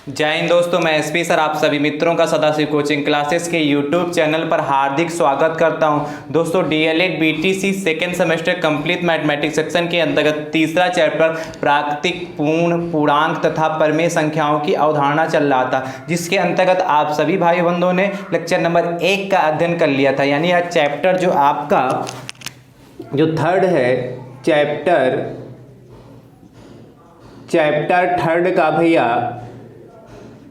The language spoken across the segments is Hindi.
जय हिंद दोस्तों, मैं एसपी सर आप सभी मित्रों का सदाशिव कोचिंग क्लासेस के यूट्यूब चैनल पर हार्दिक स्वागत करता हूं। दोस्तों DElEd BTC second semester complete mathematics section के अंतर्गत तीसरा चैप्टर प्राकृतिक पूर्ण पूर्णांक तथा परिमेय संख्याओं की अवधारणा चल रहा था, जिसके अंतर्गत आप सभी भाई बंधुओं ने लेक्चर नंबर 1 का अध्ययन कर लिया था। यानी यह चैप्टर जो आपका जो थर्ड है चैप्टर थर्ड का भैया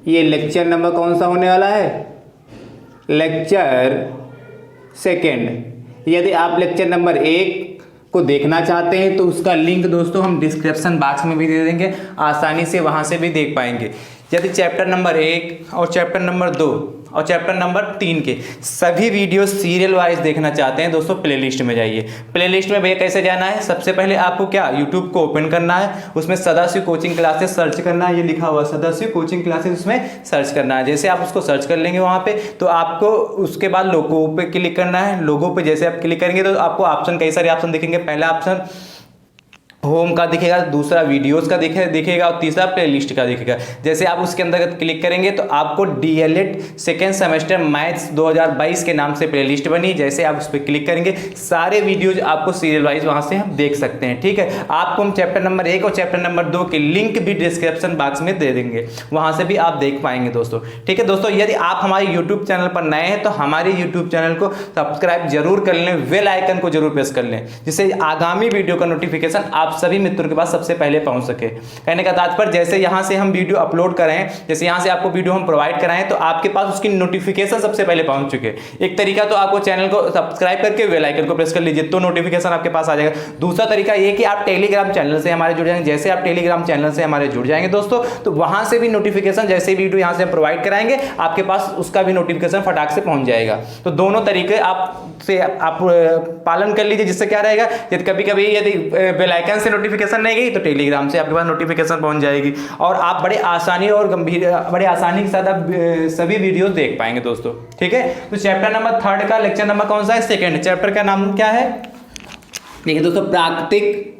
ये लेक्चर नंबर कौन सा होने वाला है? Lecture second. यदि आप लेक्चर नंबर 1 को देखना चाहते हैं तो उसका लिंक दोस्तों हम डिस्क्रिप्शन बॉक्स में भी दे देंगे, आसानी से वहां से भी देख पाएंगे। यदि चैप्टर नंबर 1 और चैप्टर नंबर 2 और चैप्टर नंबर 3 के सभी वीडियो सीरियल वाइज देखना चाहते हैं दोस्तों, प्लेलिस्ट में जाइए। प्लेलिस्ट में भैया कैसे जाना है? सबसे पहले आपको क्या यूट्यूब को ओपन करना है, उसमें सदाशिव कोचिंग क्लासेस सर्च करना है। ये लिखा हुआ सदाशिव कोचिंग क्लासेस, उसमें सर्च करना है। जैसे आप उसको सर्च कर लेंगे वहाँ पे तो आपको उसके बाद लोगो पे क्लिक करना है। लोगो पे जैसे आप क्लिक करेंगे तो आपको ऑप्शन कई सारे ऑप्शन दिखेंगे। पहला ऑप्शन होम का दिखेगा, दूसरा वीडियोस का दिखेगा और तीसरा प्लेलिस्ट का दिखेगा। जैसे आप उसके अंदर क्लिक करेंगे तो आपको डीएलएड सेकेंड सेमेस्टर मैथ्स 2022 के नाम से प्लेलिस्ट बनी। जैसे आप उस पर क्लिक करेंगे सारे वीडियोज आपको सीरियल वाइज वहां से हम देख सकते हैं। ठीक है, आपको हम चैप्टर नंबर 1 और चैप्टर नंबर 2 के लिंक भी डिस्क्रिप्शन बॉक्स में दे देंगे, वहां से भी आप देख पाएंगे दोस्तों। ठीक है दोस्तों, यदि आप हमारे यूट्यूब चैनल पर नए हैं तो हमारे यूट्यूब चैनल को सब्सक्राइब जरूर कर लें, बेल आइकन को जरूर प्रेस कर लें, जिससे आगामी वीडियो का नोटिफिकेशन आप सभी मित्रों के पास सबसे पहले पहुंच सके। कहने का तात्पर्य जैसे यहां से हम वीडियो अपलोड करें, जैसे यहां से आपको वीडियो हम प्रोवाइड कराएं तो आपके पास उसकी नोटिफिकेशन सबसे पहले पहुंच चुके। एक तरीका तो आपको चैनल को सब्सक्राइब करके बेल आइकन को प्रेस कर लीजिए तो नोटिफिकेशन आपके पास आ जाएगा। दूसरा तरीका ये कि आप टेलीग्राम चैनल से हमारे जुड़ जाएंगे। जैसे आप टेलीग्राम चैनल से हमारे जुड़ जाएंगे दोस्तों तो वहां से भी नोटिफिकेशन जैसे वीडियो यहां से प्रोवाइड कराएंगे आपके पास उसका भी नोटिफिकेशन फटाक से पहुंच जाएगा। तो दोनों तरीके आप पालन कर लीजिए, जिससे क्या रहेगा यदि कभी कभी यदि बेल आइकन से नोटिफिकेशन नहीं गई तो टेलीग्राम से आपके पास नोटिफिकेशन पहुंच जाएगी और आप बड़े आसानी के साथ आप सभी वीडियो देख पाएंगे दोस्तों। ठीक है, तो चैप्टर नंबर 3 का लेक्चर नंबर कौन सा है? सेकंड। चैप्टर का नाम क्या है? देखिए दोस्तों, प्राकृतिक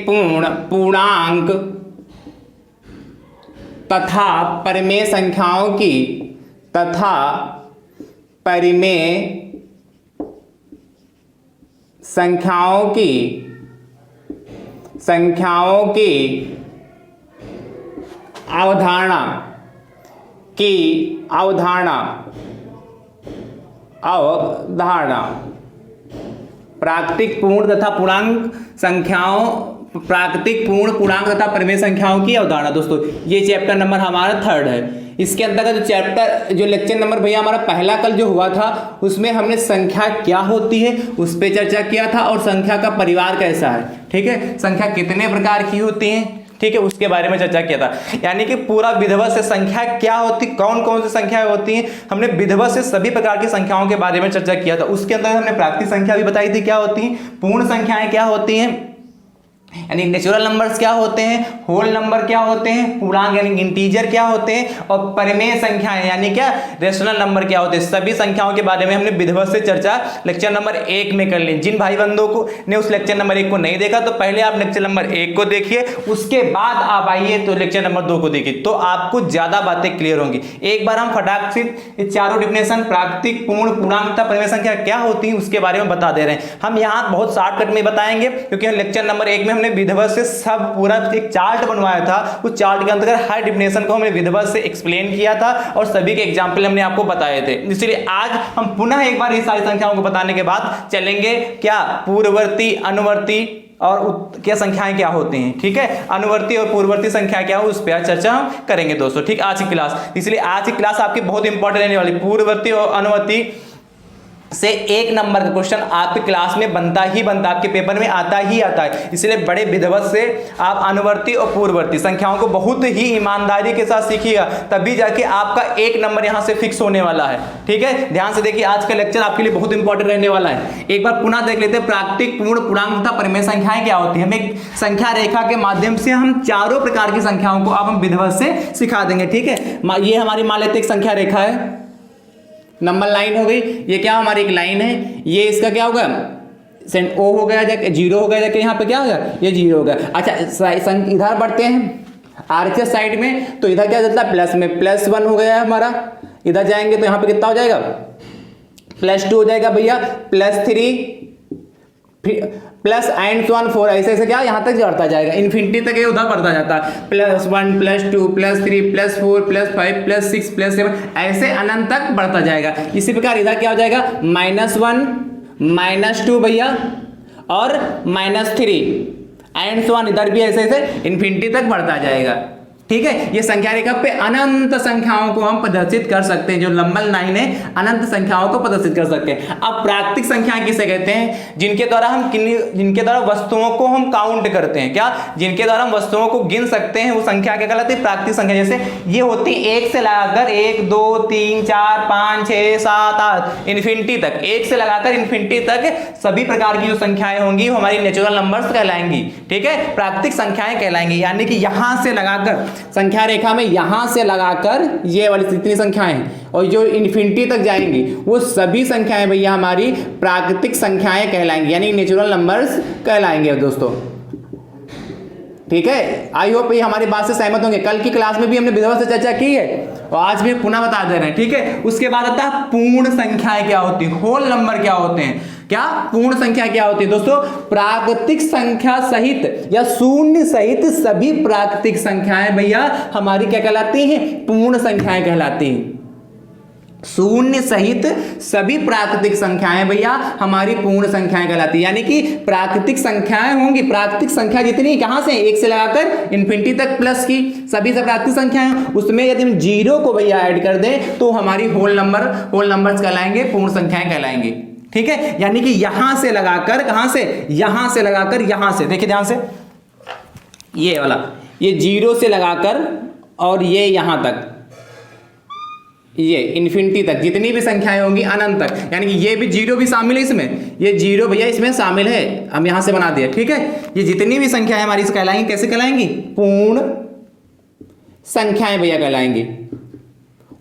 पूर्ण पूर्णांक तथा परिमेय संख्याओं की अवधारणा प्राकृतिक पूर्ण तथा पूर्णांक संख्याओं प्राकृतिक पूर्ण पूर्णांक तथा परिमेय संख्याओं की अवधारणा। दोस्तों ये चैप्टर नंबर हमारा 3 है। इसके अंतर्गत जो लेक्चर नंबर भैया हमारा पहला कल जो हुआ था उसमें हमने संख्या क्या होती है उस पर चर्चा किया था और संख्या का परिवार कैसा है। ठीक है, संख्या कितने प्रकार की होती है, ठीक है, उसके बारे में चर्चा किया था। यानी कि पूरा विधिवत से संख्या क्या होती, कौन कौन सी संख्याएं होती हैं, हमने विधिवत से सभी प्रकार की संख्याओं के बारे में चर्चा किया था। उसके अंदर हमने प्राकृतिक संख्या भी बताई थी क्या होती हैं, पूर्ण संख्याएं क्या होती हैं यानी नेचुरल नंबर्स क्या होते हैं, होल नंबर क्या होते हैं, पूर्णांक यानी इंटीजर क्या होते हैं और परिमेय संख्याएं यानी क्या रेशनल नंबर क्या होते हैं। सभी संख्याओं के बारे में हमने विधिवत से चर्चा लेक्चर नंबर 1 में कर ली। जिन भाई बंधुओं को ने उस लेक्चर नंबर 1 को नहीं देखा तो पहले आप लेक्चर नंबर 1 को देखिए, उसके बाद आप आइए तो लेक्चर नंबर 2 को देखिए, तो आपको ज्यादा बातें क्लियर होंगी। एक बार हम फटाक से चारों डिफिनेशन प्राकृतिक पूर्ण पूर्णांक तथा परिमेय संख्या क्या होती है उसके बारे में बता दे रहे हैं। हम यहाँ बहुत शॉर्टकट में बताएंगे क्योंकि लेक्चर नंबर 1 में हमने विधिवत से सब पूरा एक चार्ट बनवाया था। उस चार्ट के अंतर्गत हर डिफिनेशन को हमने विधिवत से एक्सप्लेन किया था और सभी के एग्जांपल हमने आपको बताए थे। इसलिए आज हम पुनः एक बार इस सारी संख्याओं को बताने के बाद चलेंगे क्या पूर्ववर्ती, अनुवर्ती और क्या संख्याएं क्या होती हैं। ठीक है, अनुवर्ती और पूर्ववर्ती संख्या क्या हो उस पर चर्चा हम करेंगे दोस्तों। ठीक, आज की क्लास, इसलिए आज की क्लास आपकी बहुत इंपॉर्टेंट रहने वाली। पूर्ववर्ती और अनुवर्ती से 1 नंबर का क्वेश्चन आपके क्लास में बनता ही बनता, आपके पेपर में आता ही आता है। इसलिए बड़े विधिवत से आप अनुवर्ती और पूर्ववर्ती संख्याओं को बहुत ही ईमानदारी के साथ सीखिएगा, तभी जाके आपका 1 नंबर यहां से फिक्स होने वाला है। ठीक है, ध्यान से देखिए, आज का लेक्चर आपके लिए बहुत इंपॉर्टेंट रहने वाला है। एक बार पुनः देख लेते हैं प्राकृतिक पूर्ण पूर्णांक तथा परिमेय संख्याएं क्या होती है। हम एक संख्या रेखा के माध्यम से हम चारों प्रकार की संख्याओं को अब हम विधिवत से सिखा देंगे। ठीक है, ये हमारी मान लेते एक संख्या रेखा है, नंबर लाइन हो गई, ये क्या हमारी एक लाइन है, ये इसका क्या होगा ओ हो गया जाके, जीरो हो गया जाके, यहाँ पे क्या हो गया, ये जीरो हो गया। अच्छा इधर बढ़ते हैं आरएचएस साइड में, तो इधर क्या चलता है प्लस में, +1 हो गया है हमारा। इधर जाएंगे तो यहाँ पे कितना हो जाएगा, +2 हो जाएगा भैया, +3 प्लस एंड सो ऑन 4, ऐसे ऐसे क्या यहाँ तक बढ़ता जाएगा, इन्फिनिटी तक ये उधर बढ़ता जाता है, +1 +2 +3 +4 +5 +6 +7, ऐसे अनंत तक बढ़ता जाएगा। इसी प्रकार इधर क्या हो जाएगा, -1 -2 भैया और -3 एंड सो ऑन, इधर भी ऐसे ऐसे इन्फिनिटी तक बढ़ता जाएगा। ठीक है, ये संख्या रेखा पे अनंत संख्याओं को हम प्रदर्शित कर सकते हैं, जो नंबर लाइन है अनंत संख्याओं को प्रदर्शित कर सकते हैं। अब प्राकृतिक संख्याएं किसे कहते हैं, जिनके द्वारा वस्तुओं को हम काउंट करते हैं, क्या जिनके द्वारा हम वस्तुओं को गिन सकते हैं, वो संख्या क्या कहलाती है, प्राकृतिक संख्या। जैसे ये होती है 1 से लगाकर 1 2 3 4 5 6 7 8 इन्फिनिटी तक, 1 से लगाकर इन्फिनिटी तक सभी प्रकार की जो संख्याएं होंगी वो हमारी नेचुरल नंबर्स कहलाएंगी। ठीक है, प्राकृतिक संख्याएं कहलाएंगी, यानी कि यहां से लगाकर संख्या रेखा में यहां से लगाकर ये वाली जितनी संख्याएं हैं और जो इन्फिनिटी तक जाएंगी वो सभी संख्याएं भैया हमारी प्राकृतिक संख्याएं कहलाएंगी, यानी नेचुरल नंबर्स कहलाएंगे दोस्तों। ठीक है, आई होप ये हमारी बात से सहमत होंगे। कल की क्लास में भी हमने विधिवत से चर्चा की है और आज भी पुनः बता दे रहे हैं। ठीक है, उसके बाद आता है पूर्ण संख्याएं क्या होती है, होल नंबर क्या होते हैं। क्या पूर्ण संख्या क्या होती है दोस्तों, प्राकृतिक संख्या सहित या शून्य सहित सभी प्राकृतिक संख्याएं भैया हमारी क्या कहलाती हैं, पूर्ण संख्याएं कहलाती हैं। शून्य सहित सभी प्राकृतिक संख्याएं भैया हमारी पूर्ण संख्याएं कहलाती है, यानी कि प्राकृतिक संख्याएं होंगी, प्राकृतिक संख्या जितनी कहां से, 1 से लगाकर इन्फिनिटी तक प्लस की सभी से प्राकृतिक संख्याएं, उसमें यदि हम जीरो को भैया ऐड कर दें तो हमारी होल नंबर्स कहलाएंगे, पूर्ण संख्याएं कहलाएंगी। ठीक है, यानी कि यहां से लगाकर, कहां से, यहां से लगाकर यहां से, देखिए ध्यान से, ये वाला, ये जीरो से लगाकर और ये यहां तक, ये इन्फिनिटी तक जितनी भी संख्याएं होंगी अनंत तक, यानी कि ये भी जीरो भी शामिल है इसमें, ये जीरो भैया इसमें शामिल है, हम यहां से बना दिया। ठीक है, ये जितनी भी संख्याएं हमारी कहलाएंगी, कैसे कहलाएंगी, पूर्ण संख्याएं भैया कहलाएंगी,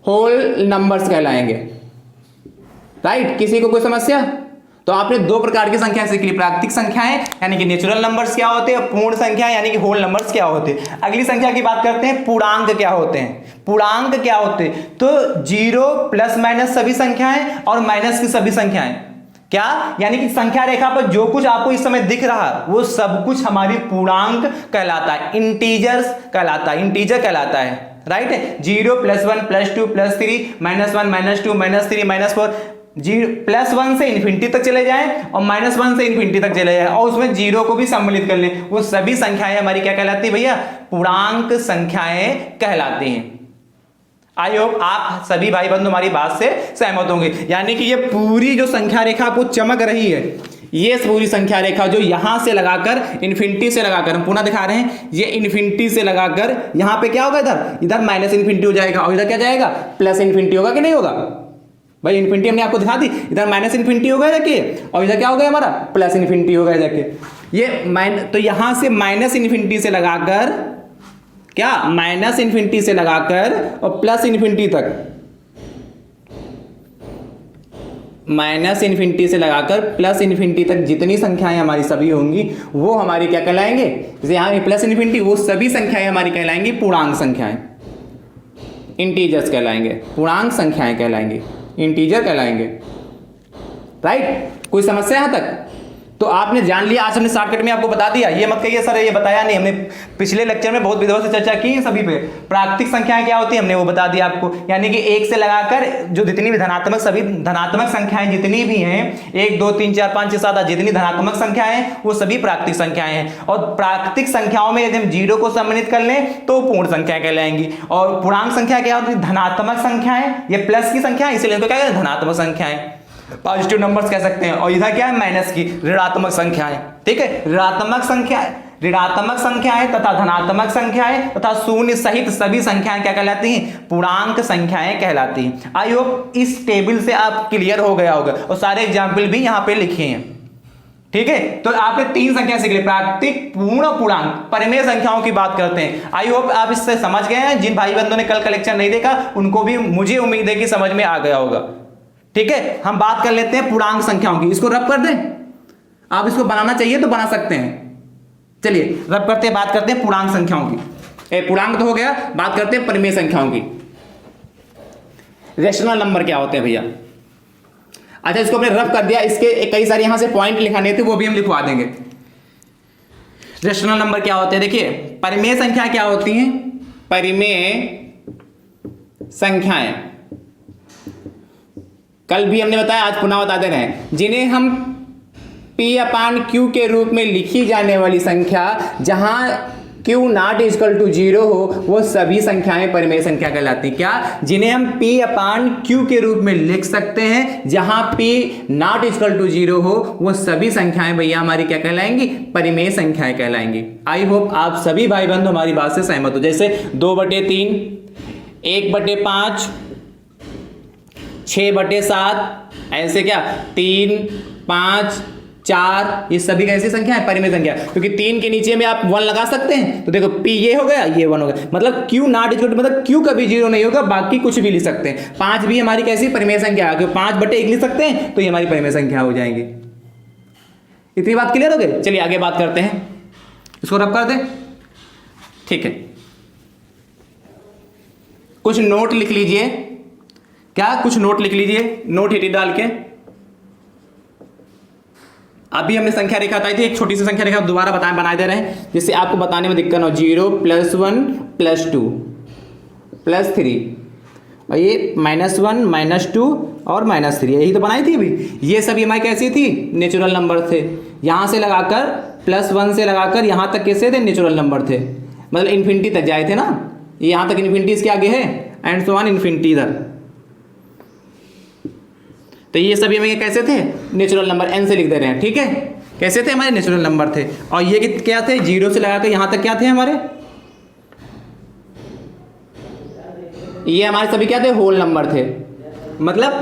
होल नंबर्स कहलाएंगे। राइट, किसी को कोई समस्या? तो आपने दो प्रकार की संख्या सीख ली, प्राकृतिक संख्याएं यानी कि नेचुरल नंबर्स क्या होते हैं, पूर्ण संख्या यानी कि होल नंबर्स क्या होते हैं। अगली संख्या की बात करते हैं, पूर्णांक क्या होते हैं। पूर्णांक क्या होते हैं, तो जीरो प्लस माइनस सभी संख्याएं और माइनस की सभी संख्याएं, क्या यानी कि संख्या रेखा पर जो कुछ आपको इस समय दिख रहा है वो सब कुछ हमारी पूर्णांक कहलाता है, इंटीजर्स कहलाता है, इंटीजर कहलाता है। राइट है, 0 +1 +2 +3 -1 -2 -3 -4, +1 से इन्फिनिटी तक चले जाएं और -1 से इन्फिनिटी तक चले जाएं और उसमें जीरो को भी सम्मिलित कर लें, वो सभी संख्याएं हमारी क्या कहलाती है भैया, पूर्णांक संख्याएं कहलाती हैं। आई होप आप सभी भाई बंधु हमारी बात से सहमत होंगे। यानी कि ये पूरी जो संख्या रेखा आपको चमक रही है, ये पूरी संख्या रेखा जो यहां से लगाकर इन्फिनिटी से लगाकर, हम पुनः दिखा रहे हैं, ये इन्फिनिटी से लगाकर यहां पे क्या होगा, इधर माइनस इन्फिनिटी हो जाएगा और इधर क्या जाएगा, प्लस इन्फिनिटी होगा कि नहीं होगा भाई। इन्फिनिटी हमने आपको दिखा दी, इधर माइनस इन्फिनिटी हो गया जाके और इधर क्या हो गया हमारा, प्लस इन्फिनिटी हो गया जाके। ये तो यहां से माइनस इन्फिनिटी से लगाकर, क्या माइनस इन्फिनिटी से लगाकर और प्लस इन्फिनिटी तक, माइनस इन्फिनिटी से लगाकर प्लस इन्फिनिटी तक जितनी संख्याएं हमारी सभी होंगी वो हमारी क्या कहलाएंगे, जैसे यहाँ प्लस इन्फिनिटी, वो सभी संख्याएं हमारी कहलाएंगी पूर्णांक संख्याएं, इंटीजर्स कहलाएंगे, पूर्णांक संख्याएं कहलाएंगे, इंटीजर कहलाएंगे। राइट, कोई समस्या यहां तक? तो आपने जान लिया, आज हमने शॉर्टकट में आपको बता दिया। ये मत कहिए सर ये बताया नहीं, हमने पिछले लेक्चर में बहुत विधिवत से चर्चा की है सभी पे। प्राकृतिक संख्याएं क्या होती है हमने वो बता दिया आपको, यानी कि 1 से लगाकर जो जितनी भी धनात्मक, सभी धनात्मक संख्याएं जितनी भी हैं, 1 2 3 4 5 6 7 8 जितनी धनात्मक संख्याएं हैं वो सभी प्राकृतिक संख्याएं हैं। और प्राकृतिक संख्याओं में यदि हम जीरो को सम्मिलित कर लें तो पूर्ण संख्या कहलाएंगी। और पूर्णांक संख्या क्या होती है, धनात्मक संख्याएं, ये प्लस की संख्या इसलिए इनको क्या कहते हैं, धनात्मक संख्याएं, पॉजिटिव नंबर्स कह सकते हैं। और इधर क्या है, माइनस की, ऋणात्मक संख्याएं। ठीक है, ऋणात्मक संख्याएं तथा धनात्मक संख्याएं तथा शून्य सहित सभी संख्याएं क्या कहलाती हैं, पूर्णांक संख्याएं कहलाती हैं। आई होप इस टेबल से आप क्लियर हो गया होगा और सारे एग्जाम्पल भी यहां पे लिखे हैं। ठीक है, तो आपने 3 संख्या सीख ली, प्राकृतिक, पूर्ण, पूर्णांक। परिमेय संख्याओं की बात करते हैं। आई होप आप इससे समझ गए हैं। जिन भाई बंधुओं ने कल का लेक्चर नहीं देखा उनको भी मुझे उम्मीद है कि समझ में आ गया होगा। ठीक है, हम बात कर लेते हैं पूर्णांक संख्याओं की। इसको रब कर दें, आप इसको बनाना चाहिए तो बना सकते हैं। चलिए रब करते हैं, बात करते हैं पूर्णांक संख्याओं की। पूर्णांक तो हो गया, बात करते हैं परिमेय संख्याओं की। रेशनल नंबर क्या होते हैं भैया? अच्छा, इसको हमने रब कर दिया, इसके कई सारे यहां से पॉइंट लिखाने थे, वो भी हम लिखवा देंगे। रेशनल नंबर क्या होते हैं? देखिए, परिमेय संख्या क्या होती हैं? परिमेय संख्याएं कल भी हमने बताया, आज पुनः बता दे रहे हैं, जिन्हें हम P/Q के रूप में लिखी जाने वाली संख्या, जहां Q नॉट इक्वल टू 0 हो, वो सभी संख्याएं परिमेय संख्या कहलाती हैं। क्या? जिन्हें हम P/Q के रूप में लिख सकते हैं, जहां P नॉट इक्वल टू 0 हो, वो सभी संख्याएं भैया हमारी क्या कहलाएंगी? परिमेय संख्याएं कहलाएंगी। आई होप आप सभी भाई बंधु हमारी बात से सहमत हो। जैसे 2/3, 1/5, 6/7, ऐसे क्या 3, 5, 4, ये सभी कैसी संख्या है? परिमेय संख्या। क्योंकि 3 के नीचे में आप 1 लगा सकते हैं, तो देखो P ये हो गया, ये 1 हो गया, मतलब Q नॉट इक्वल टू, मतलब Q कभी 0 नहीं होगा, बाकी कुछ भी लिख सकते हैं। 5 भी हमारी कैसी परिमेय संख्या है? 5/1 लिख सकते हैं, तो ये हमारी परिमेय संख्या हो जाएंगी। इतनी बात क्लियर हो गई? चलिए आगे बात करते हैं, इसको रब कर दें। ठीक है, कुछ नोट लिख लीजिए। क्या? कुछ नोट लिख लीजिए, नोट हिट डाल के। अभी हमने संख्या रेखा बताई थी, एक छोटी सी संख्या रेखा दोबारा बना दे रहे हैं, जिससे आपको बताने में दिक्कत हो। 0 +1 +2 +3, और ये -1 -2 और -3, यही तो बनाई थी अभी। ये सभी हमारी कैसी थी? नेचुरल नंबर थे। यहां से लगाकर +1 से लगाकर यहां तक कैसे थे? नेचुरल नंबर थे, मतलब इन्फिनिटी तक जाए थे ना। ये यहां तक इन्फिनिटी इसके आगे है, एंड सो ऑन इन्फिनिटी तक। तो ये सभी हमें कैसे थे? नेचुरल नंबर, n से लिख दे रहे हैं। ठीक है, कैसे थे? हमारे नेचुरल नंबर थे। और ये क्या थे? 0 से लगाकर यहां तक क्या थे हमारे? ये हमारे सभी क्या थे? होल नंबर थे, मतलब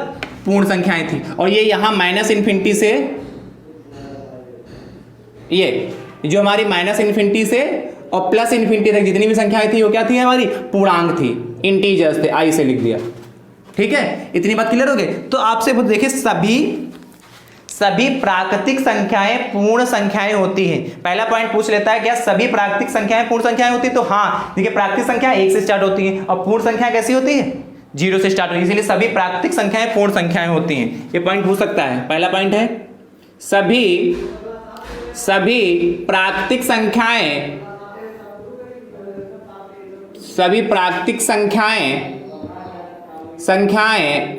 पूर्ण संख्याएं थी। और ये यहां -इन्फिनिटी से, ये जो हमारी -इन्फिनिटी से और +इन्फिनिटी तक जितनी भी संख्याएं थी, वो क्या थी? हमारी पूर्णांक थी, इंटीजर्स थे। आई से लिख दिया। ठीक है, इतनी बात क्लियर हो गई? तो आपसे देखिए, सभी प्राकृतिक संख्याएं पूर्ण संख्याएं होती हैं। पहला पॉइंट पूछ लेता है, क्या सभी प्राकृतिक संख्याएं पूर्ण संख्याएं होती है? तो हाँ, देखिए प्राकृतिक संख्या 1 से स्टार्ट होती है, और पूर्ण संख्या कैसी होती है? 0 से स्टार्ट होती है। इसलिए सभी प्राकृतिक संख्याएं पूर्ण संख्याएं होती हैं। ये पॉइंट पूछ सकता है। पहला पॉइंट है, सभी प्राकृतिक संख्याएं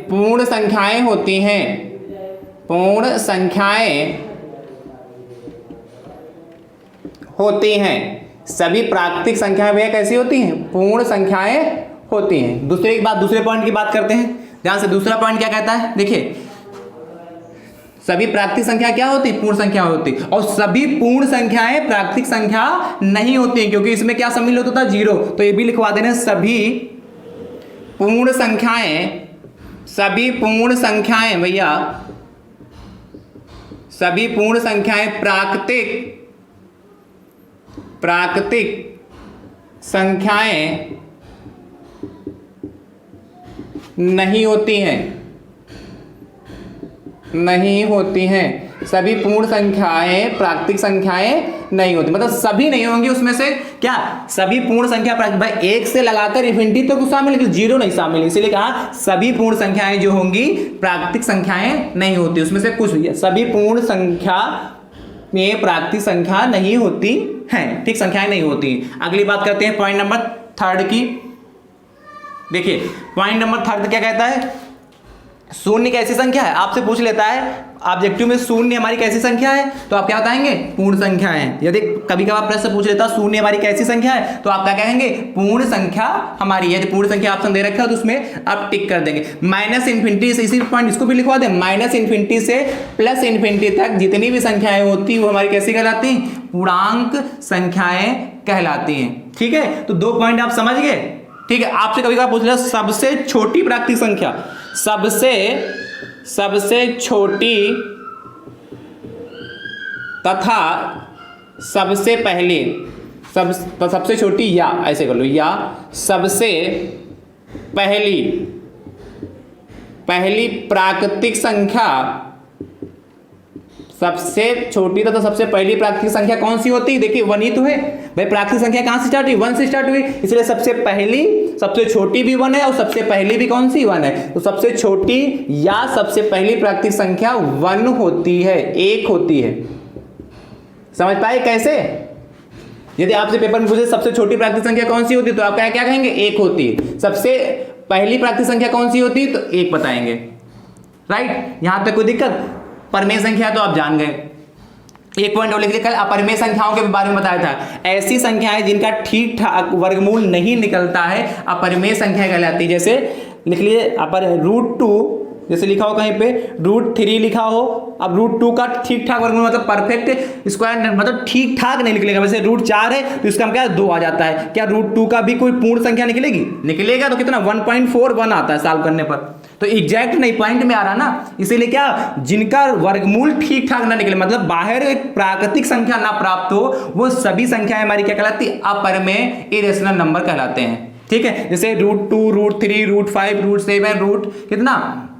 पूर्ण संख्याएं होती हैं। पूर्ण संख्याएं होती हैं। सभी प्राकृतिक संख्याएं भैया कैसी होती हैं? पूर्ण संख्याएं होती हैं। दूसरे पॉइंट की बात करते हैं, ध्यान से। दूसरा पॉइंट क्या कहता है? देखिए, सभी प्राकृतिक संख्या क्या होती? पूर्ण संख्या होती। और सभी पूर्ण संख्याएं प्राकृतिक संख्या नहीं होती, क्योंकि इसमें क्या सम्मिलित होता था? 0। तो ये भी लिखवा देना, सभी पूर्ण संख्याएं भैया, सभी पूर्ण संख्याएं प्राकृतिक संख्याएं नहीं होती हैं। सभी पूर्ण संख्याएं प्राकृतिक संख्याएं नहीं होती, मतलब सभी नहीं होंगी उसमें से। क्या? सभी पूर्ण संख्या भाई 1 से लगाकर इन्फिनिटी तक तो शामिल, लेकिन 0 नहीं शामिल। इसीलिए कहा सभी पूर्ण संख्याएं जो होंगी प्राकृतिक संख्याएं नहीं होती, उसमें से कुछ भी। सभी पूर्ण संख्या में प्राकृतिक संख्या नहीं होती हैं, ठीक, संख्याएं नहीं होती। अगली बात करते हैं पॉइंट नंबर 3 की। देखिए पॉइंट नंबर 3 क्या कहता है? शून्य कैसी संख्या है? आपसे पूछ लेता है ऑब्जेक्टिव में, शून्य हमारी कैसी संख्या है? तो आप क्या बताएंगे? पूर्ण संख्या है। यदि कभी कभार प्रश्न पूछ लेता शून्य हमारी कैसी संख्या है, तो आप क्या कहेंगे? पूर्ण संख्या हमारी है। पूर्ण संख्या ऑप्शन दे रखा है, तो उसमें आप टिक कर देंगे। -इन्फिनिटी से, इसी पॉइंट इसको भी लिखवा दें, -इन्फिनिटी से +इन्फिनिटी तक जितनी भी संख्याएं होती वो हमारी कैसी कहलाती? पूर्णांक संख्याएं कहलाती हैं। ठीक है, तो 2 पॉइंट आप समझ गए। ठीक है, आपसे कभी कभार पूछ लिया सबसे छोटी प्राकृतिक संख्या, सबसे छोटी तथा सबसे पहली, सबसे छोटी, या ऐसे कर लो, या सबसे पहली पहली प्राकृतिक संख्या सबसे छोटी तो सबसे पहली प्राकृतिक संख्या कौन सी होती है? देखिए 1 ही तो है भाई। प्राकृतिक संख्या कहां से स्टार्ट हुई? 1 से स्टार्ट हुई, इसलिए सबसे पहली, सबसे छोटी भी 1 है और सबसे पहली भी कौन सी? 1 है। तो सबसे छोटी या सबसे पहली प्राकृतिक संख्या 1 होती है, 1 होती है। समझ पाए कैसे? यदि आपसे पेपर में पूछे सबसे छोटी प्राकृतिक संख्या कौन सी होती है तो आप क्या कहेंगे? 1 होती है। सबसे पहली प्राकृतिक संख्या कौन सी होती है? तो 1 बताएंगे। राइट, यहां तक कोई दिक्कत? परिमेय संख्या तो आप जान गए। एक पॉइंट और लिख लिया, कल अपरिमेय संख्याओं के बारे में बताया था। ऐसी संख्याएं जिनका ठीक ठाक वर्गमूल नहीं निकलता है अपरिमेय संख्या कहलाती है। जैसे लिख लिए √2, जैसे लिखा हो कहीं पे √3 लिखा हो, अब √2 का ठीक ठाक वर्गमूल मतलब परफेक्ट स्क्वायर, मतलब ठीक ठाक नहीं निकलेगा। वैसे √4 है तो इसका क्या 2 आ जाता है। क्या √2 का भी कोई पूर्ण संख्या निकलेगी? निकलेगा तो कितना? 1.41 आता है सॉल्व करने पर। तो एग्जैक्ट नहीं, पॉइंट में आ रहा ना, इसीलिए क्या जिनका वर्गमूल ठीक ठाक ना निकले, मतलब बाहर एक प्राकृतिक संख्या ना प्राप्त हो, वो सभी संख्याएं हमारी क्या कहलाती है? अपरिमेय इरेशनल नंबर कहलाते हैं। ठीक है, जैसे √2, √3, √5, √7, कितना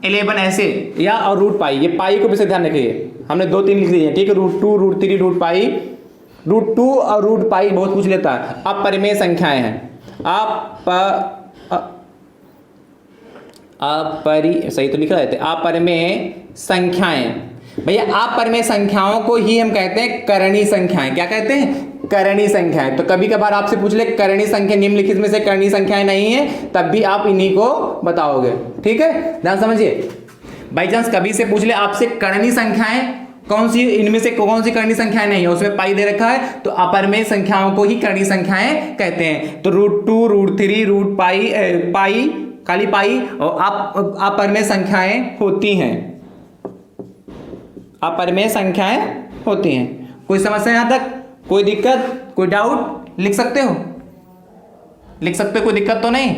11 ऐसे, या और √π। ये पाई को भी से ध्यान रखिए, हमने 2-3 लिख दिए। ठीक है, √2, √3, √π, √2 और √π बहुत पूछ लेता है। अपरिमेय संख्याएं हैं। सही तो लिख रहे थे, अपरिमेय संख्याएं। भैया अपरिमेय संख्याओं को ही हम कहते हैं करणीय संख्याएं। क्या कहते हैं? करणीय संख्याएं। तो कभी कभार आपसे पूछ ले करणीय संख्या निम्नलिखित में से करणीय संख्याएं नहीं है, तब भी आप इन्हीं को बताओगे। ठीक है, ध्यान समझिए। बाई चांस कभी से पूछ ले आपसे करणीय संख्याएं कौन सी, इनमें से कौन सी करणीय संख्याएं नहीं है, उसमें पाई दे रखा है, तो अपरिमेय संख्याओं को ही करणीय संख्याएं कहते हैं। तो √2, √3, √π, पाई, खाली पाई और अपरिमेय संख्याएं होती हैं। अपरिमेय संख्याएं होती हैं। कोई समस्या यहां तक? कोई दिक्कत, कोई डाउट? लिख सकते हो, लिख सकते हो, कोई दिक्कत तो नहीं?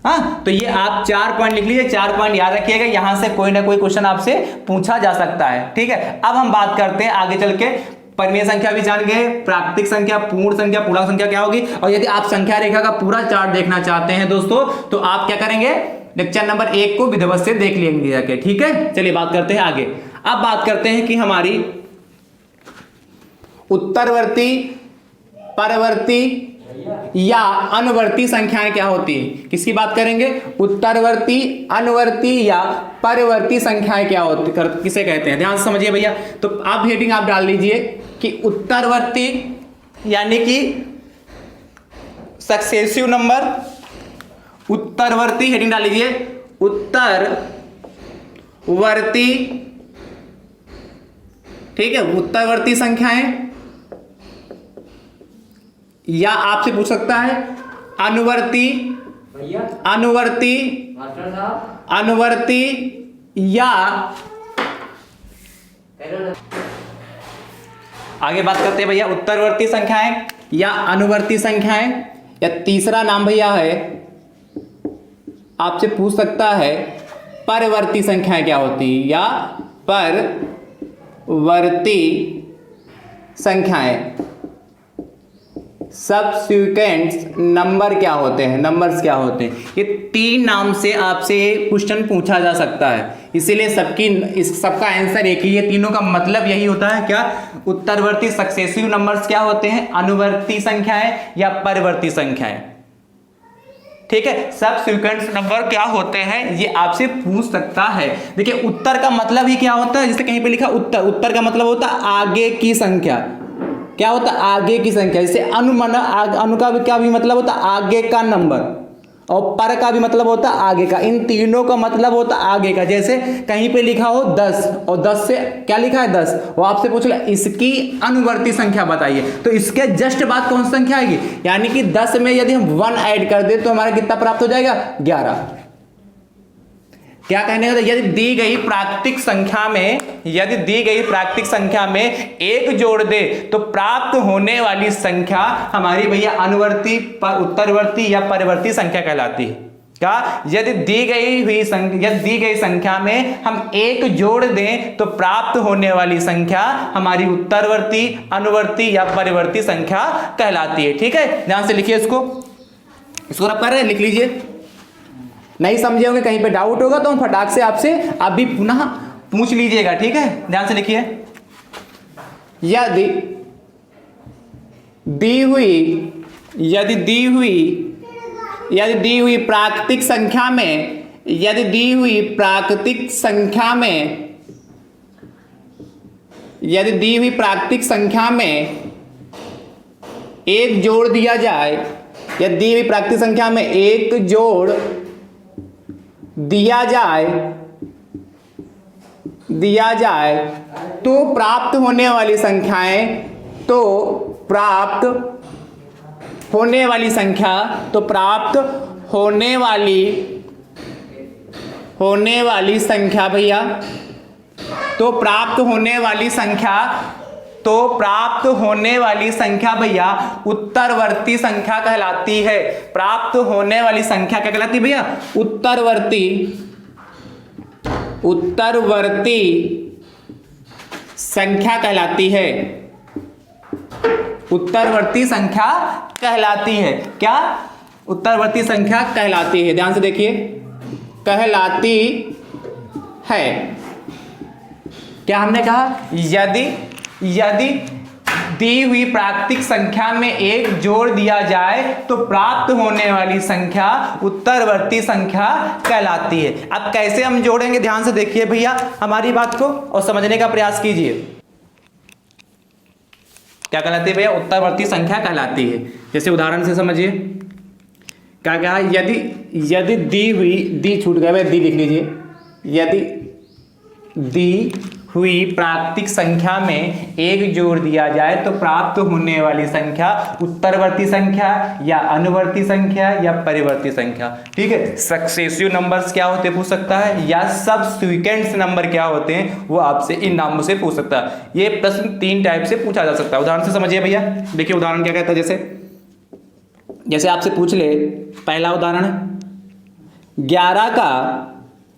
हाँ, तो ये आप 4 पॉइंट लिख लीजिए, 4 पॉइंट याद रखिएगा, यहां से कोई ना कोई क्वेश्चन आपसे पूछा जा सकता है। ठीक है, अब हम बात करते हैं आगे चल के। परिमेय संख्या भी जान गए, प्राकृतिक संख्या, पूर्ण संख्या, पूर्णांक संख्या क्या होगी। और यदि आप संख्या रेखा का पूरा चार्ट देखना चाहते हैं दोस्तों, तो आप क्या करेंगे? लेक्चर नंबर 1 को विधिवत से देख लेंगे जाके। ठीक है, चलिए बात करते हैं आगे। अब बात करते हैं कि हमारी उत्तरवर्ती, परवर्ती या अनुवर्ती संख्याएं क्या होती है। किसकी बात करेंगे? उत्तरवर्ती, अनुवर्ती या परवर्ती संख्याएं क्या होती, किसे कहते हैं? ध्यान से समझिए भैया। तो आप हेडिंग आप डाल लीजिए कि उत्तरवर्ती यानी कि सक्सेसिव नंबर। उत्तरवर्ती हेडिंग डाल लीजिए, उत्तरवर्ती। ठीक है, उत्तरवर्ती संख्याएं, या आपसे पूछ सकता है अनुवर्ती, अनुवर्ती, अनुवर्ती या आगे बात करते हैं भैया उत्तरवर्ती संख्याएं या अनुवर्ती संख्याएं। या तीसरा नाम भैया है, आपसे पूछ सकता है परवर्ती संख्याएं क्या होती है, या परवर्ती संख्याएं। सबसिक्वेंट नंबर क्या होते हैं, नंबर्स क्या होते हैं। ये 3 नाम से आपसे क्वेश्चन पूछा जा सकता है, इसीलिए सबका आंसर एक ही है। तीनों का मतलब यही होता है क्या? उत्तरवर्ती सक्सेसिव नंबर्स क्या होते हैं, अनुवर्ती संख्याएं या परवर्ती संख्याएं। ठीक है, सबसिक्वेंट नंबर क्या होते हैं ये आपसे पूछ सकता है। देखिए उत्तर का मतलब ही क्या होता है, जैसे कहीं पे लिखा उत्तर, उत्तर का मतलब होता है आगे की संख्या। क्या होता है? आगे की संख्या। जैसे अनु का भी क्या भी मतलब होता है? आगे का नंबर। और पर का भी मतलब होता है आगे का। इन तीनों का मतलब होता है आगे का। जैसे कहीं पे लिखा हो 10 और 10 से क्या लिखा है 10, वो आपसे पूछ ले इसकी अनुवर्ती संख्या बताइए, तो इसके जस्ट बाद कौन सी संख्या आएगी, यानी कि 10 में यदि हम 1 ऐड कर दे तो हमारा कितना प्राप्त हो जाएगा? 11। क्या कहने का? यदि दी गई प्राकृतिक संख्या में, यदि दी गई प्राकृतिक संख्या में 1 जोड़ दे तो प्राप्त होने वाली संख्या हमारी भैया अनुवर्ती, उत्तरवर्ती या परवर्ती संख्या कहलाती है। क्या? यदि दी गई संख्या में हम 1 जोड़ दें तो प्राप्त होने वाली संख्या हमारी उत्तरवर्ती, अनुवर्ती या परवर्ती संख्या कहलाती है। ठीक है, ध्यान से लिखिए इसको रब कर रहे हैं, लिख लीजिए। नहीं समझे होंगे, कहीं पे डाउट होगा तो हम फटाक से आपसे अभी पुनः पूछ लीजिएगा, ठीक है। ध्यान से लिखिए, यदि दी हुई प्राकृतिक संख्या में एक जोड़ दिया जाए, या दी हुई प्राकृतिक संख्या में एक जोड़ दिया जाए तो प्राप्त होने वाली संख्या भैया उत्तरवर्ती संख्या कहलाती है। प्राप्त होने वाली संख्या क्या कहलाती है भैया? उत्तरवर्ती संख्या कहलाती है। उत्तरवर्ती संख्या कहलाती है। क्या? उत्तरवर्ती संख्या कहलाती है। ध्यान से देखिए, कहलाती है। क्या हमने कहा? यदि दी हुई प्राकृतिक संख्या में एक जोड़ दिया जाए तो प्राप्त होने वाली संख्या उत्तरवर्ती संख्या कहलाती है। अब कैसे हम जोड़ेंगे? ध्यान से देखिए भैया हमारी बात को और समझने का प्रयास कीजिए। क्या कहलाती है भैया? उत्तरवर्ती संख्या कहलाती है। जैसे उदाहरण से समझिए, क्या कहा? यदि दी छूट गया, दी लिख लीजिए। यदि दी हुई प्राकृतिक संख्या में एक जोड़ दिया जाए तो प्राप्त होने वाली संख्या उत्तरवर्ती संख्या या अनुवर्ती संख्या या परिवर्ती संख्या। ठीक है। सक्सेसिव नंबर्स क्या होते हैं पूछ सकता है, या सबसिक्वेंट नंबर क्या होते हैं वो आपसे इन नामों से पूछ सकता है। ये प्रश्न 3 टाइप से पूछा जा सकता है। उदाहरण से समझिए भैया। देखिए उदाहरण क्या कहता है, जैसे आपसे पूछ ले, पहला उदाहरण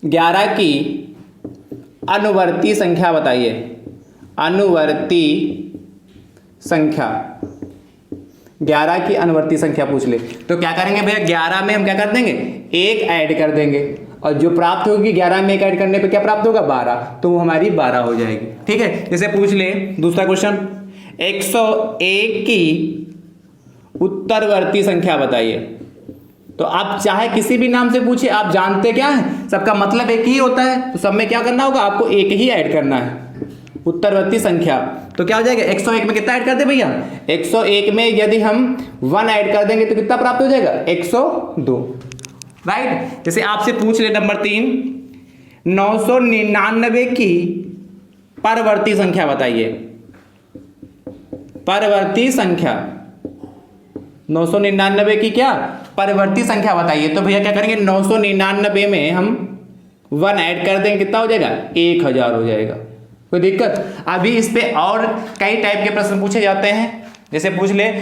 11 की अनुवर्ती संख्या बताइए। अनुवर्ती संख्या 11 की अनुवर्ती संख्या पूछ ले तो क्या करेंगे भैया? 11 में हम क्या कर देंगे? 1 ऐड कर देंगे और जो प्राप्त होगी 11 में 1 ऐड करने पे क्या प्राप्त होगा? 12। तो वो हमारी 12 हो जाएगी। ठीक है। जैसे पूछ ले दूसरा क्वेश्चन, 101 की उत्तरवर्ती संख्या बताइए। तो आप चाहे किसी भी नाम से पूछे, आप जानते क्या है, सबका मतलब एक ही होता है। तो सब में क्या करना होगा? आपको 1 ही ऐड करना है, उत्तरवर्ती संख्या। तो क्या हो जाएगा? 101 में कितना ऐड कर दे भैया? 101 में यदि हम 1 ऐड कर देंगे तो कितना प्राप्त हो जाएगा? 102। राइट। जैसे आपसे पूछ ले नंबर 3, 999 की परवर्ती संख्या बताइए। परवर्ती संख्या 999 की क्या? परिवर्ती संख्या बताइए। तो भैया क्या करेंगे? 999 में हम 1 ऐड कर देंगे, कितना हो जाएगा? 1000 हो जाएगा। कोई दिक्कत? अभी इस पे और कई टाइप के प्रश्न पूछे जाते हैं। जैसे पूछ ले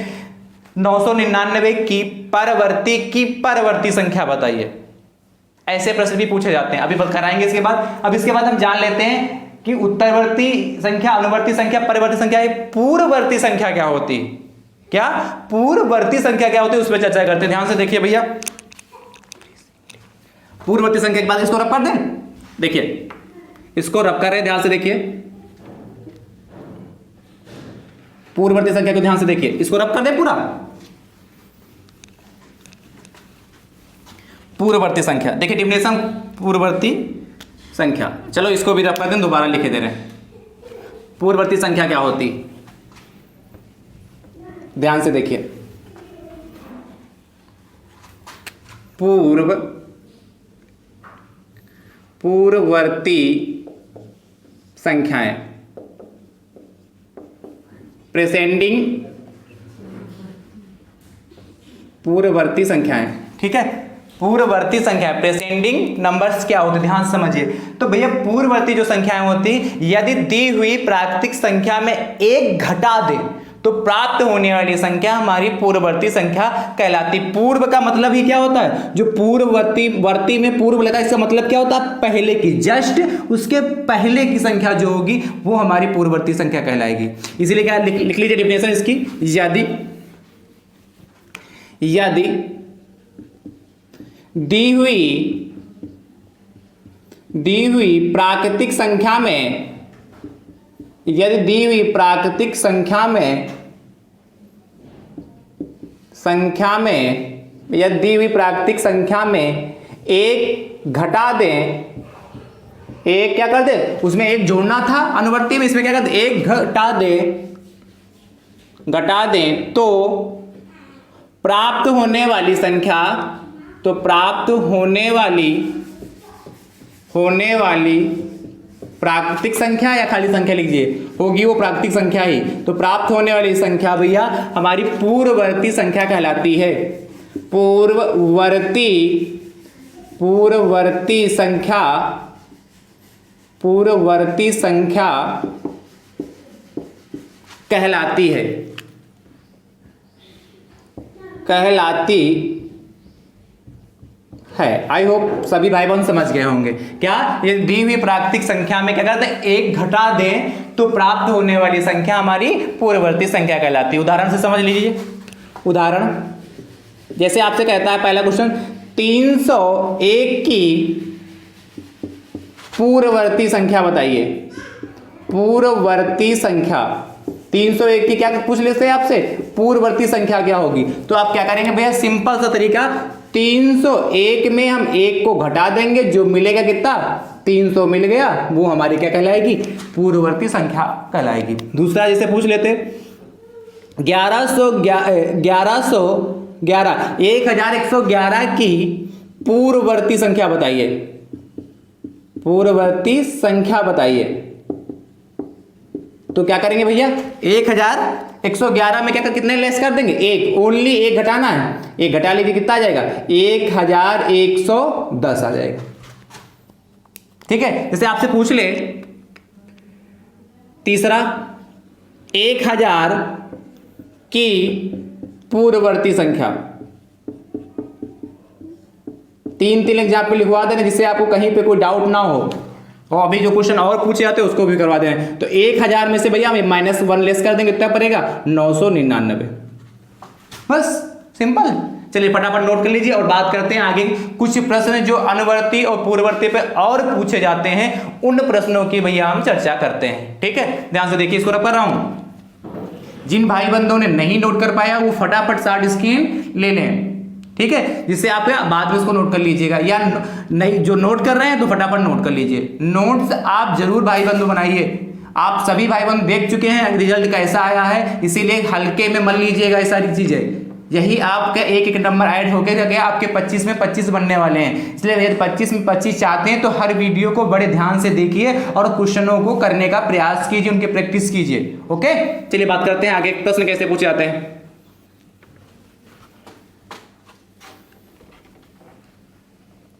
999 की परवर्ती संख्या बताइए। ऐसे प्रश्न भी पूछे जाते हैं, अभी कराएंगे इसके बाद। अब इसके बाद हम जान लेते हैं कि उत्तरवर्ती संख्या, अनुवर्ती संख्या, परिवर्ती संख्या, पूर्ववर्ती संख्या क्या होती है। क्या? पूर्ववर्ती संख्या क्या होती है, उस पर चर्चा करते हैं। ध्यान से देखिए भैया, पूर्ववर्ती संख्या के बाद इसको रब कर दें। देखिए इसको रब कर रहे हैं, ध्यान से देखिए। पूर्ववर्ती संख्या को ध्यान से देखिए, इसको रब कर दें पूरा। पूर्ववर्ती संख्या देखिए, डिफिनेशन पूर्ववर्ती संख्या। चलो इसको भी रब कर दें, दोबारा लिखे दे रहे हैं। पूर्ववर्ती संख्या क्या होती? ध्यान से देखिए, पूर्ववर्ती संख्याएं, प्रेसेंडिंग पूर्ववर्ती संख्याएं। ठीक है। पूर्ववर्ती संख्या, प्रेसेंडिंग नंबर्स क्या होते हैं, ध्यान से समझिए। तो भैया पूर्ववर्ती जो संख्याएं होती, यदि दी हुई प्राकृतिक संख्या में 1 घटा दे तो प्राप्त होने वाली संख्या हमारी पूर्ववर्ती संख्या कहलाती। पूर्व का मतलब ही क्या होता है? जो पूर्ववर्ती में पूर्व लगा, इसका मतलब क्या होता है? पहले की, जस्ट उसके पहले की संख्या जो होगी वो हमारी पूर्ववर्ती संख्या कहलाएगी। इसीलिए क्या लिख लीजिए डेफिनेशन इसकी, यदि दी हुई दी हुई प्राकृतिक संख्या में, यदि दी हुई प्राकृतिक संख्या में यदि दी हुई प्राकृतिक संख्या में एक घटा दें, एक क्या कर दे, उसमें एक जोड़ना था अनुवर्ती में, इसमें क्या कर दे, एक घटा दें तो प्राप्त होने वाली प्राकृतिक संख्या, या खाली संख्या लीजिए, होगी वो प्राकृतिक संख्या ही, तो प्राप्त होने वाली संख्या भैया हमारी पूर्ववर्ती संख्या कहलाती है। पूर्ववर्ती संख्या कहलाती है। आई होप सभी भाई बहन समझ गए होंगे। क्या, ये दी हुई प्राकृतिक संख्या में क्या करते हैं, एक घटा दें तो प्राप्त होने वाली संख्या हमारी पूर्ववर्ती संख्या कहलाती है। उदाहरण से समझ लीजिए। उदाहरण जैसे आपसे कहता है पहला क्वेश्चन, 301 की पूर्ववर्ती संख्या बताइए। पूर्ववर्ती संख्या 301 की क्या पूछ लेते हैं आपसे, पूर्ववर्ती संख्या क्या होगी। तो आप क्या करेंगे भैया, सिंपल सा तरीका, 301 में हम एक को घटा देंगे, जो मिलेगा कितना, 300 मिल गया, वो हमारी क्या कहलाएगी, पूर्ववर्ती संख्या कहलाएगी। दूसरा जैसे पूछ लेते 1111 की पूर्ववर्ती संख्या बताइए। पूर्ववर्ती संख्या बताइए। तो क्या करेंगे भैया, 1111 में क्या कितने लेस कर देंगे, एक, ओनली एक घटाना है, एक घटा लीजिए, कितना आ जाएगा, 1110 आ जाएगा। ठीक है। जैसे आपसे पूछ ले तीसरा, 1000 की पूर्ववर्ती संख्या, 3 एग्जाम्पल लिखवा देना जिससे आपको कहीं पे कोई डाउट ना हो, और अभी जो क्वेश्चन और पूछे जाते हैं उसको भी करवा देना। तो 1000 में से भैया हम -1 लेस कर देंगे, कितना पड़ेगा, 999। बस सिंपल। चलिए फटाफट नोट कर लीजिए और बात करते हैं आगे। कुछ प्रश्न जो अनुवर्ती और पूर्ववर्ती पे और पूछे जाते हैं, उन प्रश्नों की भैया हम चर्चा करते हैं। ठीक है, ध्यान से देखिए, इसको रख कर रहा हूं। जिन भाई बंधुओं ने नहीं नोट कर पाया वो फटाफट शार्ट स्क्रीन ले लें। ठीक है, जिससे आप बाद में इसको नोट कर लीजिएगा, या नहीं जो नोट कर रहे हैं तो फटाफट नोट कर लीजिए। नोट्स आप जरूर भाई बंधु बनाइए। आप सभी भाई बंधु देख चुके हैं रिजल्ट कैसा आया है, इसीलिए हल्के में मत लीजिएगा ये सारी चीजें। यही आपका एक नंबर ऐड होके गया, आपके 25 में 25 बनने वाले हैं। इसलिए यदि 25 में 25 चाहते हैं तो हर वीडियो को बड़े ध्यान से देखिए और क्वेश्चनों को करने का प्रयास कीजिए, उनकी प्रैक्टिस कीजिए। ओके, चलिए बात करते हैं आगे प्रश्न कैसे पूछे जाते हैं।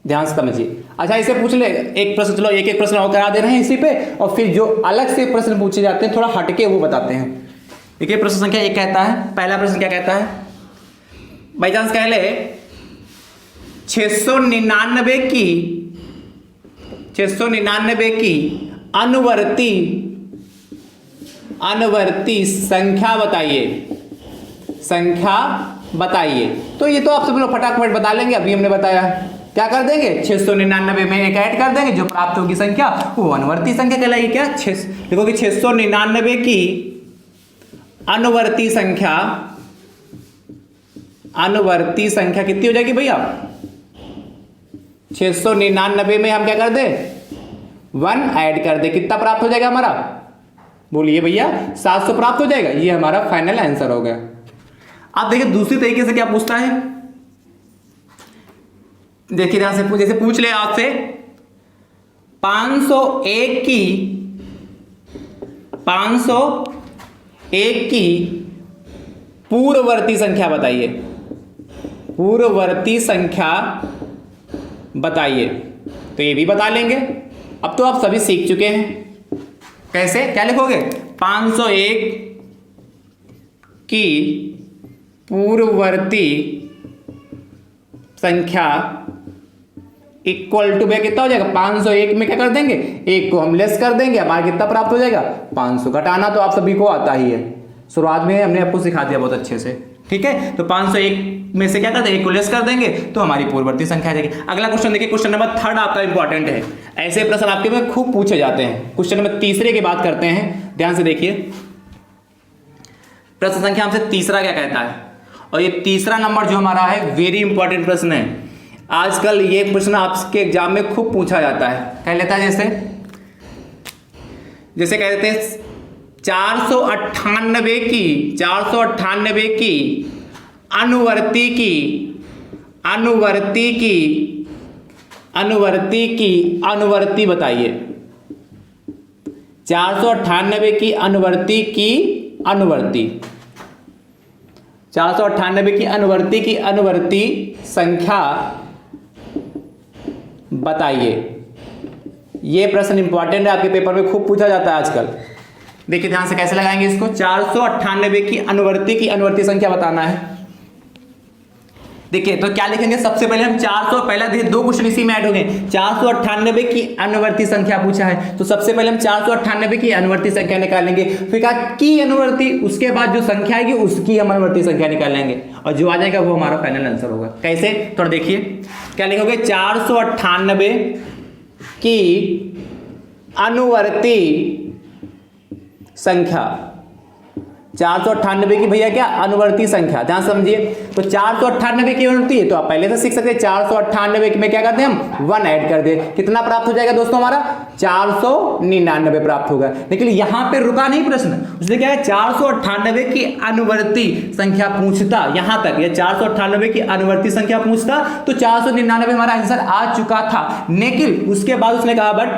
ध्यान से समझिए। अच्छा, इसे पूछ ले एक प्रश्न, चलो एक प्रश्न और करा दे रहे हैं इसी पे, और फिर जो अलग से प्रश्न पूछे जाते हैं थोड़ा हटके वो बताते हैं। देखिए प्रश्न संख्या 1 कहता है, पहला प्रश्न क्या कहता है, बाई चांस कह ले 699 की अनुवर्ती संख्या बताइए। तो ये तो आप सब लोग फटाफट बता लेंगे, अभी हमने बताया। क्या कर देंगे, 699 में एक ऐड कर देंगे, जो प्राप्त होगी संख्या वो अनुवर्ती संख्या कहलाएगी। क्या, देखो कि 699 की अनुवर्ती संख्या कितनी हो जाएगी भैया, 699 में हम क्या कर दे, 1 ऐड कर दे, कितना प्राप्त हो जाएगा हमारा, बोलिए भैया, 700 प्राप्त हो जाएगा। ये हमारा फाइनल आंसर हो गया। आप देखिए दूसरी तरीके से क्या पूछता है, देखिए यहां से जैसे पूछ ले आपसे 501 की पूर्ववर्ती संख्या बताइए। तो ये भी बता लेंगे। अब तो आप सभी सीख चुके हैं। कैसे, क्या लिखोगे, 501 की पूर्ववर्ती संख्या इक्वल टू भैया कितना हो जाएगा, 501 में क्या कर देंगे, एक को हम लेस कर देंगे, हमारा कितना प्राप्त हो जाएगा, 500। घटाना तो आप सभी को आता ही है, शुरुआत में हमने आपको सिखा दिया बहुत अच्छे से। ठीक है, तो 501 में से क्या करते हैं, 1 को लेस कर देंगे तो हमारी पूर्ववर्ती संख्या आ जाएगी। अगला क्वेश्चन देखिए, क्वेश्चन नंबर 3 आपका इंपॉर्टेंट है। ऐसे प्रश्न आपके में खूब पूछे जाते हैं। क्वेश्चन नंबर 3 की बात करते हैं, ध्यान से देखिए। प्रश्न संख्या हमसे तीसरा क्या कहता है, और ये तीसरा नंबर जो हमारा है वेरी इंपॉर्टेंट प्रश्न है। आजकल ये प्रश्न आपके एग्जाम में खूब पूछा जाता है। कह लेता है जैसे कह देते हैं 498 की अनुवर्ती बताइए। 498 की अनुवर्ती 498 की अनुवर्ती संख्या बताइए। ये प्रश्न इंपॉर्टेंट है, आपके पेपर में खूब पूछा जाता है आजकल। देखिए ध्यान से कैसे लगाएंगे इसको। 498 की अनुवर्ती संख्या बताना है। देखिए तो क्या लिखेंगे, सबसे पहले हम 400, पहला देखिए 2 क्वेश्चन इसी में ऐड हो गए। 498 की अनुवर्ती संख्या पूछा है, तो सबसे पहले हम 498 की अनुवर्ती संख्या निकालेंगे। फिर कहा की अनुवर्ती, उसके बाद जो संख्या आएगी उसकी हम अनुवर्ती संख्या निकालेंगे, और जो आ जाएगा वो हमारा फाइनल आंसर होगा। कैसे, थोड़ा देखिए क्या लिखोगे। 498 की अनुवर्ती संख्या, 498 की भैया क्या अनुवर्ती संख्या, ध्यान समझिए। तो 498 की अनुवर्ती है तो आप पहले से सीख सकते हैं। 498 में क्या करते हैं हम 1 ऐड कर दे, कितना प्राप्त हो जाएगा दोस्तों हमारा 499 प्राप्त होगा। लेकिन यहां पे रुका नहीं प्रश्न, उसने क्या है 498 की अनुवर्ती संख्या पूछता, यहां तक ये 498 की अनुवर्ती संख्या पूछता तो 499 हमारा आंसर आ चुका था। लेकिन उसके बाद उसने कहा बट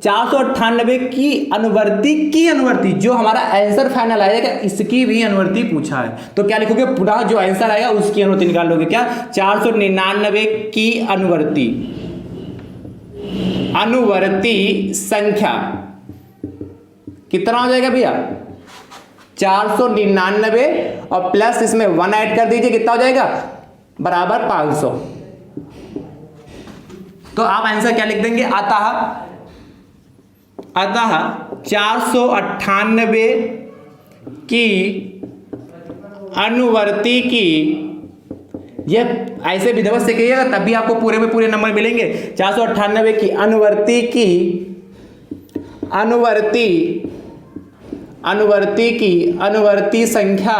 498 की अनुवर्ती जो हमारा आंसर फाइनल आएगा इसकी भी अनुवर्ती पूछा है, तो क्या लिखोगे पुनः जो आंसर आएगा उसकी अनुवर्ती निकाल लोगे। क्या 499 की अनुवर्ती संख्या कितना हो जाएगा भैया 499 और प्लस इसमें 1 ऐड कर दीजिए, कितना हो जाएगा बराबर 500। तो आप आंसर क्या लिख देंगे, अतः 498 की अनुवर्ती की, ये ऐसे विधिवत से कहिएगा तभी आपको पूरे में पूरे नंबर मिलेंगे। 498 की अनुवर्ती संख्या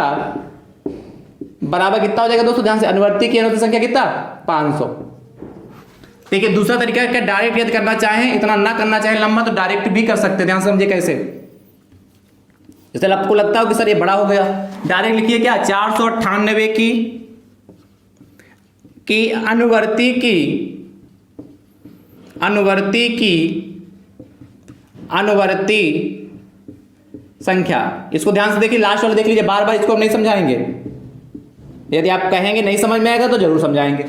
बराबर कितना हो जाएगा दोस्तों, ध्यान से, अनुवर्ती की अनुवर्ती संख्या कितना 500। देखिए दूसरा तरीका क्या, डायरेक्ट यदि करना चाहें, इतना ना करना चाहें लंबा, तो डायरेक्ट भी कर सकते हैं। ध्यान समझिए कैसे, जैसे आपको लगता हो कि सर ये बड़ा हो गया, डायरेक्ट लिखिए क्या 498 की अनुवर्ती संख्या। इसको ध्यान से देखिए, लास्ट वाला देख लीजिए, बार बार इसको हम नहीं समझाएंगे। यदि आप कहेंगे नहीं समझ में आएगा तो जरूर समझाएंगे,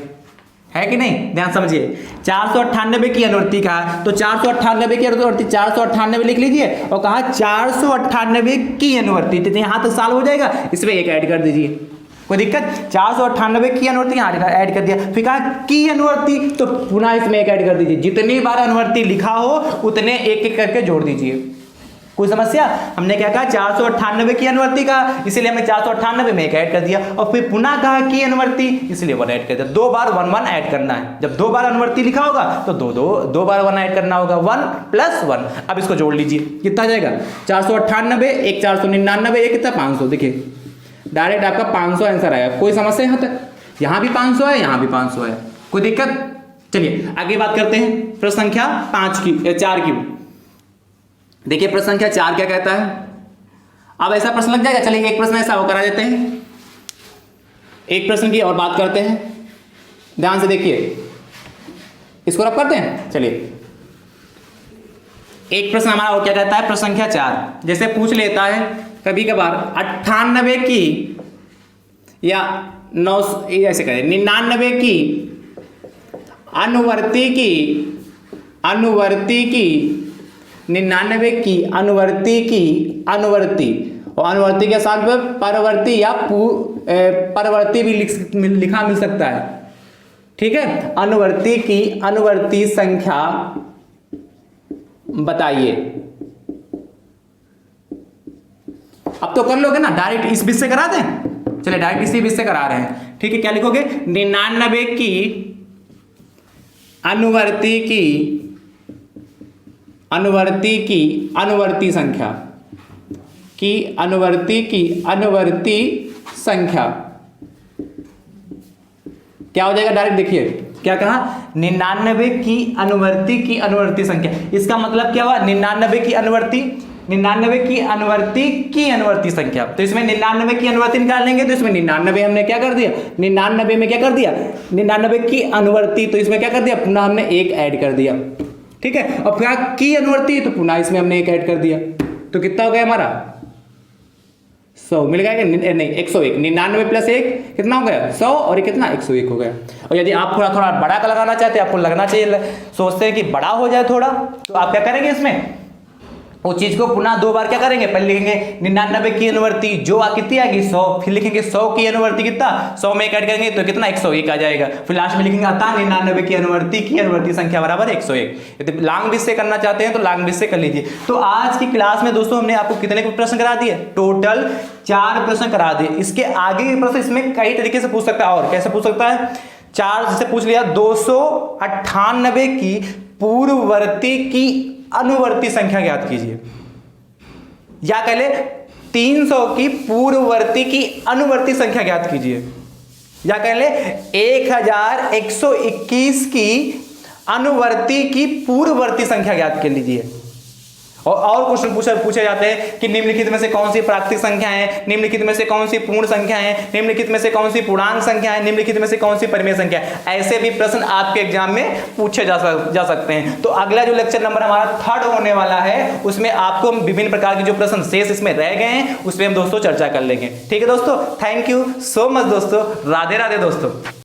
है कि नहीं, ध्यान समझिए। 498 की अनुवर्ती कहा तो 498 की अनुवर्ती 498 लिख लीजिए, और कहा 498 की अनुवर्ती, तो यहां तक साल हो जाएगा, इसमें 1 ऐड कर दीजिए, कोई दिक्कत। 498 की अनुवर्ती यहाँ ऐड कर दिया, फिर कहा की अनुवर्ती तो पुनः इसमें 1 ऐड कर दीजिए। जितनी बार अनुवर्ती लिखा हो उतने एक एक करके जोड़ दीजिए। कोई समस्या, हमने क्या कहा 498 की अनुवर्ती कहा, इसलिए हमने 498 में 1 ऐड कर दिया, और फिर पुनः कहा की अनुवर्ती, इसलिए 1 ऐड कर दिया। 2 बार 1 1 ऐड करना है। जब 2 बार अनुवर्ती लिखा होगा तो 2 बार 1 ऐड करना होगा, 1 + 1। अब इसको जोड़ लीजिए, कितना आ जाएगा 498, एक 499, एक कितना 500। देखिए डायरेक्ट आपका 500 आंसर आएगा। कोई समस्या यहाँ तक, यहाँ भी 500 है, यहाँ भी 500 है, कोई दिक्कत। चलिए आगे बात करते हैं प्रश्न संख्या 4 की। देखिए प्रश्न संख्या 4 क्या कहता है। अब ऐसा प्रश्न लग जाएगा, चलिए एक प्रश्न ऐसा वो करा देते हैं, एक प्रश्न की और बात करते हैं। ध्यान से देखिए, इसको रब करते हैं। चलिए एक प्रश्न हमारा और क्या कहता है, प्रश्न संख्या 4 जैसे पूछ लेता है कभी कभार 98 की या 9 ऐसे करें 99 की अनुवर्ती की 99 की अनुवर्ती और अनुवर्ती के साथ में परवर्ती या परवर्ती भी लिखा मिल सकता है, ठीक है। अनुवर्ती की अनुवर्ती संख्या बताइए। अब तो कर लोगे ना, डायरेक्ट इस बीच से करा दें, चलिए डायरेक्ट इसी बीच से करा रहे हैं, ठीक है। क्या लिखोगे? 99 की अनुवर्ती संख्या क्या हो जाएगा? डायरेक्ट देखिए क्या कहा, 99 की अनुवर्ती संख्या। इसका मतलब क्या हुआ? 99 की अनुवर्ती संख्या। तो इसमें 99 की अनुवर्ती निकाल लेंगे, तो इसमें 99 हमने क्या कर दिया, 99 में क्या कर दिया, 99 की अनुवर्ती, तो इसमें क्या कर दिया, पुनः हमने एक ऐड कर दिया, ठीक है। और क्या की अनुवर्ती, तो पुनः इसमें हमने एक ऐड कर दिया, तो कितना हो गया हमारा 100 मिल गया क्या? नहीं 101, 99 प्लस 1 कितना हो गया 100, और ये कितना 101 हो गया। और यदि आप थोड़ा थोड़ा बड़ा का लगाना चाहते हैं, आपको लगना चाहिए, सोचते हैं कि बड़ा हो जाए थोड़ा, तो आप क्या करेंगे इसमें उस चीज को पुनः दो बार क्या करेंगे, पहले लिखेंगे 99 की अनुवर्ती जो कितनी आएगी 100, फिर लिखेंगे 100 की अनुवर्ती कितना 100 में एक ऐड करेंगे तो कितना 101 आ जाएगा, फिर लास्ट में लिखेंगे अतः 99 की अनुवर्ती संख्या बराबर 101। यदि लॉन्ग बीच से करना चाहते हैं तो लॉन्ग बीच से कर लीजिए। तो आज की क्लास में दोस्तों हमने आपको कितने प्रश्न करा दिए, टोटल 4 प्रश्न करा दिए। इसके आगे के प्रश्न इसमें कई तरीके से पूछ सकता है, और कैसे पूछ सकता है, 4 जैसे पूछ लिया 298 की पूर्ववर्ती की अनुवर्ती संख्या ज्ञात कीजिए, या कह ले 300 की पूर्ववर्ती की अनुवर्ती संख्या ज्ञात कीजिए, या कह ले 1121 की अनुवर्ती की पूर्ववर्ती संख्या ज्ञात कर लीजिए। और क्वेश्चन पूछे जाते हैं कि निम्नलिखित में से कौन सी प्राकृतिक संख्या है, निम्नलिखित में से कौन सी पूर्ण संख्या है, निम्नलिखित में से कौन सी पूर्णांक संख्या है, निम्नलिखित में से कौन सी परिमेय संख्या है। ऐसे भी प्रश्न आपके एग्जाम में पूछे जा सकते हैं। तो अगला जो लेक्चर नंबर हमारा 3rd होने वाला है, उसमें आपको विभिन्न प्रकार के जो प्रश्न शेष इसमें रह गए हैं उस पर हम दोस्तों चर्चा कर लेंगे। ठीक है दोस्तों, थैंक यू सो मच दोस्तों, राधे राधे दोस्तों।